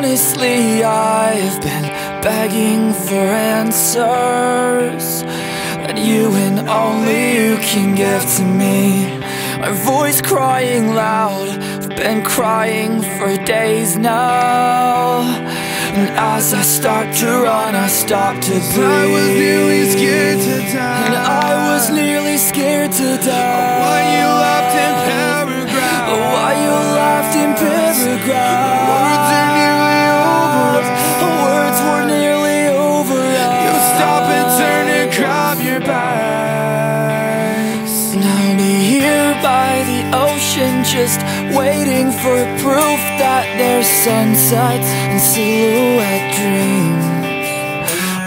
honestly, I've been begging for answers that you and only you can give to me. My voice crying loud, I've been crying for days now. And as I start to run, I stop to breathe. I was nearly scared to die. And I was nearly scared to die. Why you laughed in paragraphs? Why you laughed in paragraphs? Words are nearly over. Words were nearly over. You stop and turn and grab your bags. And I'll be here by the ocean, just waiting for proof that there's sunsets and silhouette dreams.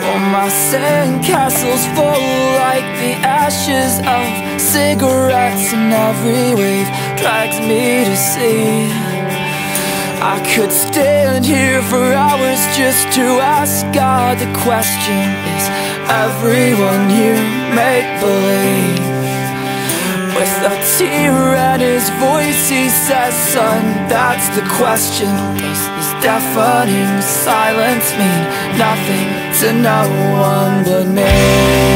Oh, my sandcastles full like the ashes of cigarettes, and every wave drags me to sea. I could stand here for hours just to ask God the question: is everyone here make-believe? With a tear at his voice, he says, son, that's the question. Does this deafening silence mean nothing to no one but me?